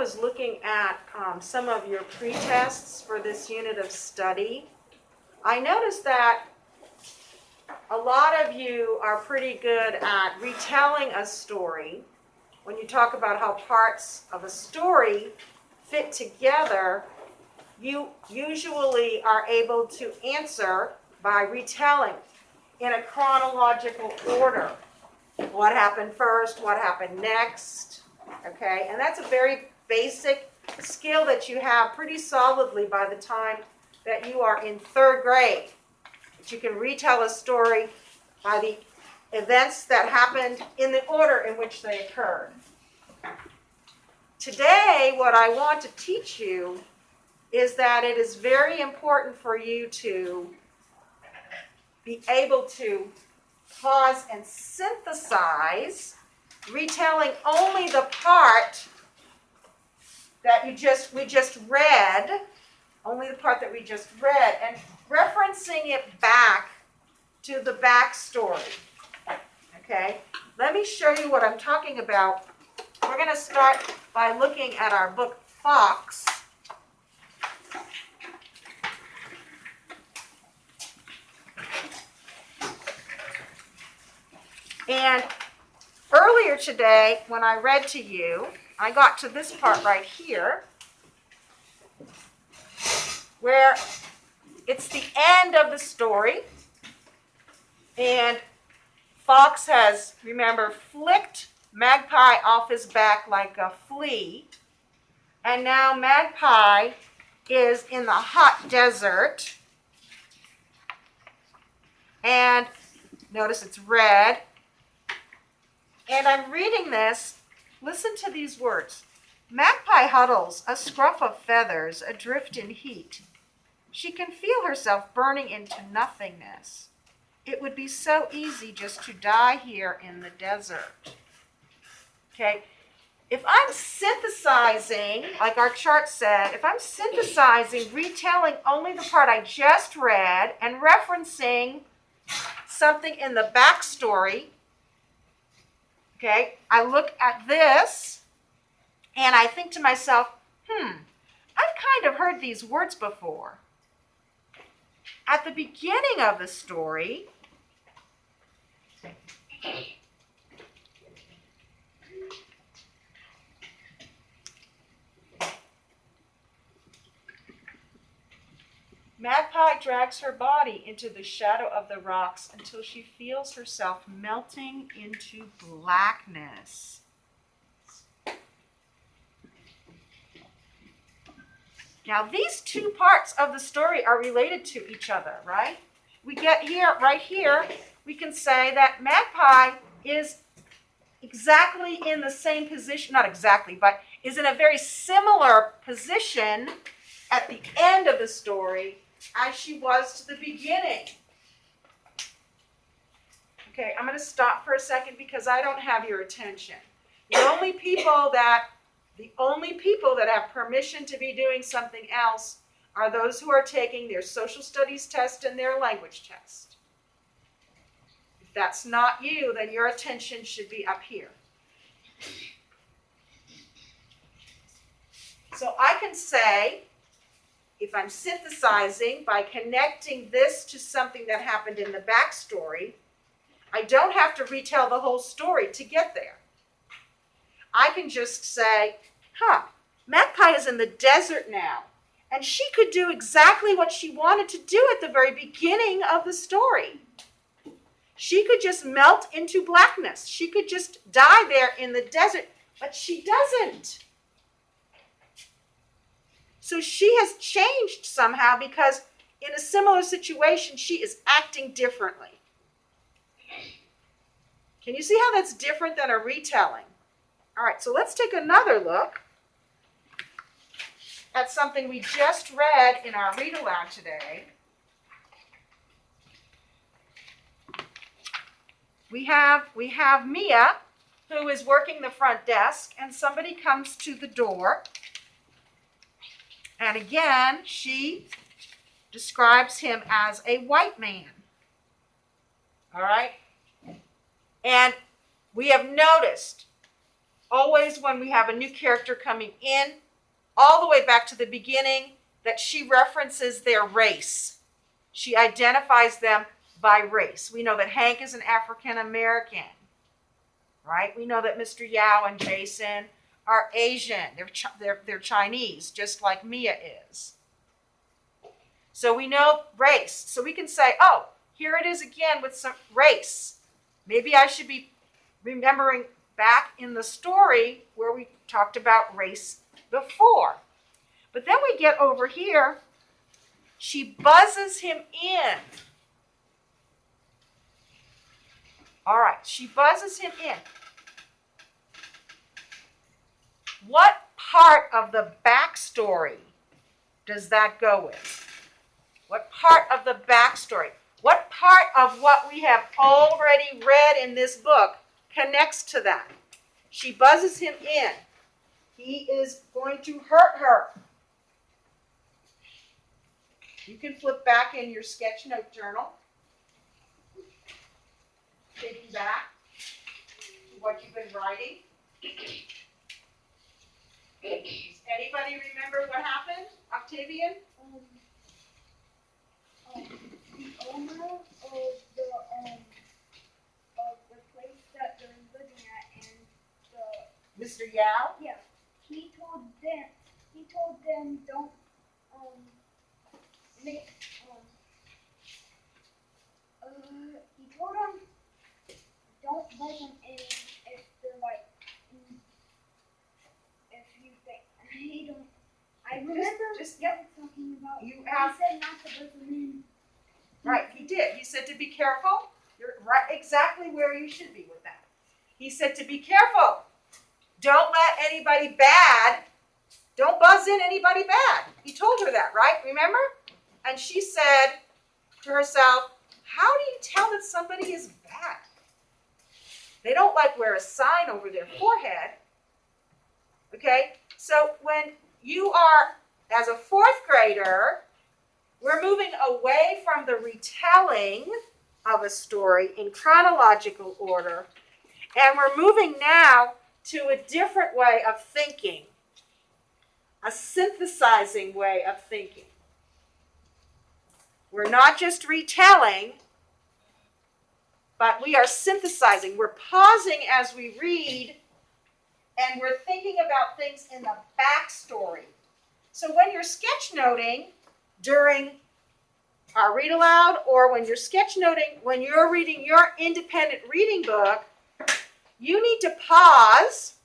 was looking at some of your pre-tests for this unit of study, I noticed that a lot of you are pretty good at retelling a story. When you talk about how parts of a story fit together, you usually are able to answer by retelling in a chronological order. What happened first, what happened next, okay? And that's a very basic skill that you have pretty solidly by the time that you are in third grade. That you can retell a story by the events that happened in the order in which they occurred. Today, what I want to teach you is that it is very important for you to be able to pause and synthesize, retelling only the part that we just read, only the part that we just read, and referencing it back to the backstory. Okay? Let me show you what I'm talking about. We're going to start by looking at our book, Fox. And earlier today, when I read to you, I got to this part right here, where it's the end of the story, and Fox has, remember, flicked Magpie off his back like a flea, and now Magpie is in the hot desert, and notice it's red. And I'm reading this. Listen to these words. Magpie huddles, a scruff of feathers, adrift in heat. She can feel herself burning into nothingness. It would be so easy just to die here in the desert. Okay, if I'm synthesizing, like our chart said, if I'm synthesizing, retelling only the part I just read and referencing something in the backstory, okay, I look at this and I think to myself, I've kind of heard these words before. At the beginning of the story, Magpie drags her body into the shadow of the rocks until she feels herself melting into blackness. Now, these two parts of the story are related to each other, right? We get here, right here, we can say that Magpie is exactly in the same position, not exactly, but is in a very similar position at the end of the story as she was to the beginning. Okay, I'm going to stop for a second because I don't have your attention. The only people that have permission to be doing something else are those who are taking their social studies test and their language test. If that's not you, then your attention should be up here. So I can say, if I'm synthesizing by connecting this to something that happened in the backstory, I don't have to retell the whole story to get there. I can just say, Magpie is in the desert now, and she could do exactly what she wanted to do at the very beginning of the story. She could just melt into blackness. She could just die there in the desert, but she doesn't. So she has changed somehow because in a similar situation, she is acting differently. Can you see how that's different than a retelling? All right, so let's take another look at something we just read in our read aloud today. We have Mia, who is working the front desk, and somebody comes to the door. And again, she describes him as a white man. All right? And we have noticed always when we have a new character coming in, all the way back to the beginning, that she references their race. She identifies them by race. We know that Hank is an African American, right? We know that Mr. Yao and Jason are Asian. They're Chinese, just like Mia is. So we know race. So we can say, oh, here it is again with some race. Maybe I should be remembering back in the story where we talked about race before. But then we get over here, she buzzes him in. All right, she buzzes him in. What part of the backstory does that go with? What part of the backstory? What part of what we have already read in this book connects to that? She buzzes him in. He is going to hurt her. You can flip back in your sketch note journal. Taking back to what you've been writing. Does anybody remember what happened, Octavian? The owner of the place that they're living at, and Mr. Yao? yeah, he told them don't make he told them don't let them in if they're like if you think I don't. I remember just talking about. You He have said not to let them in. right. He did. He said to be careful. You're right, exactly where you should be with that. He said to be careful. Don't let anybody bad. Don't buzz in anybody bad. He told her that, right? Remember? And she said to herself, "How do you tell that somebody is bad? They don't like wear a sign over their forehead." Okay? So when you are, as a fourth grader, we're moving away from the retelling of a story in chronological order, and we're moving now to a different way of thinking, a synthesizing way of thinking. We're not just retelling, but we are synthesizing. We're pausing as we read, and we're thinking about things in the backstory. So when you're sketchnoting during our read aloud, or when you're sketchnoting, when you're reading your independent reading book, you need to pause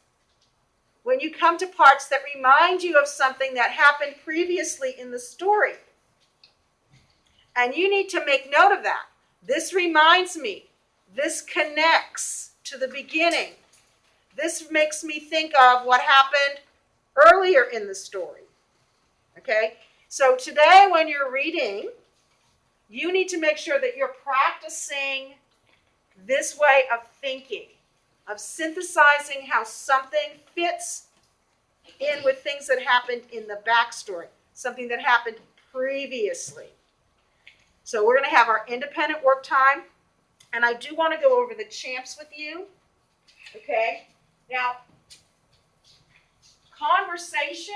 when you come to parts that remind you of something that happened previously in the story. And you need to make note of that. This reminds me. This connects to the beginning. This makes me think of what happened earlier in the story. Okay? So today when you're reading, you need to make sure that you're practicing this way of thinking, of synthesizing how something fits in with things that happened in the backstory, something that happened previously. So we're going to have our independent work time, and I do want to go over the champs with you. Okay? Now, conversation,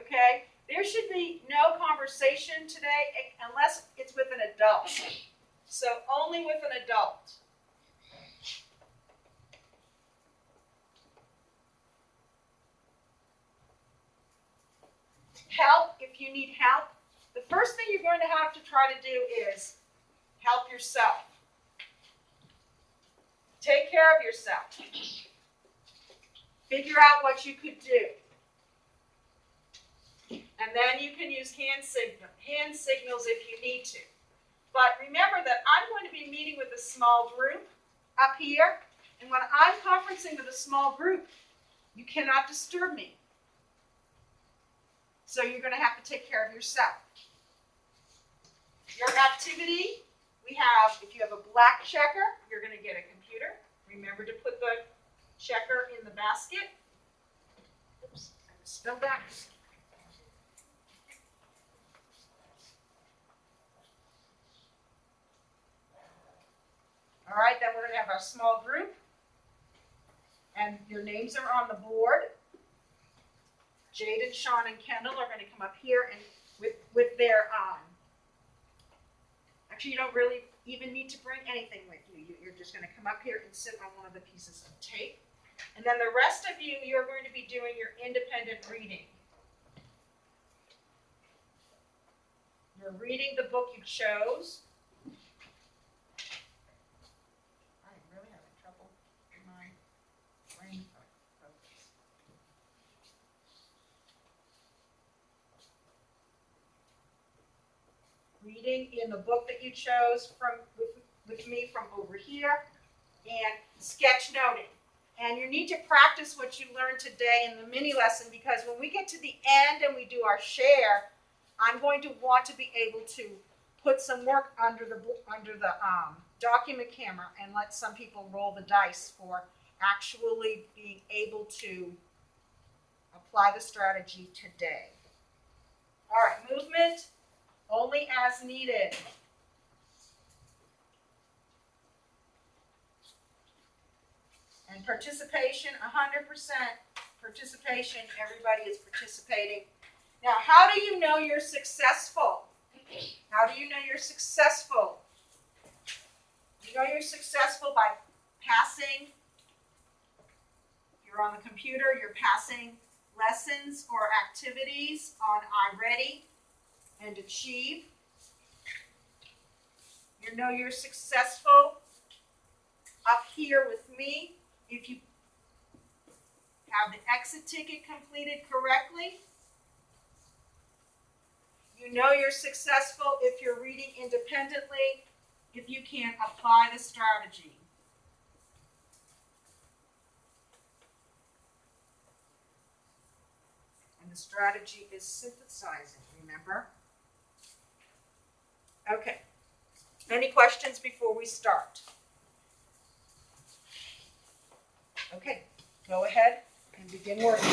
okay? There should be no conversation today unless it's with an adult. So only with an adult. Help if you need help. The first thing you're going to have to try to do is help yourself. Take care of yourself. Figure out what you could do. And then you can use hand signals if you need to. But remember that I'm going to be meeting with a small group up here. And when I'm conferencing with a small group, you cannot disturb me. So you're going to have to take care of yourself. Your activity, we have, if you have a black checker, you're going to get a computer. Remember to put the checker in the basket. Oops, I spelled that. All right, then we're going to have our small group. And And your names are on the board. Jaden, Sean, and Kendall are going to come up here and with their, actually you don't really even need to bring anything with you. You're just going to come up here and sit on one of the pieces of tape. And then the rest of you, you're going to be doing your independent reading. You're reading the book you chose. I'm really having trouble in my brain focus. Reading in the book that you chose with me from over here, and sketch noting. And you need to practice what you learned today in the mini lesson, because when we get to the end and we do our share, I'm going to want to be able to put some work under the document camera and let some people roll the dice for actually being able to apply the strategy today. All right, movement only as needed. And participation, 100% participation. Everybody is participating. Now, how do you know you're successful? How do you know you're successful? You know you're successful by passing. If you're on the computer, you're passing lessons or activities on iReady and Achieve. You know you're successful up here with me if you have the exit ticket completed correctly. You know you're successful if you're reading independently, if you can apply the strategy. And the strategy is synthesizing, remember? Okay. Any questions before we start? Okay, go ahead and begin working.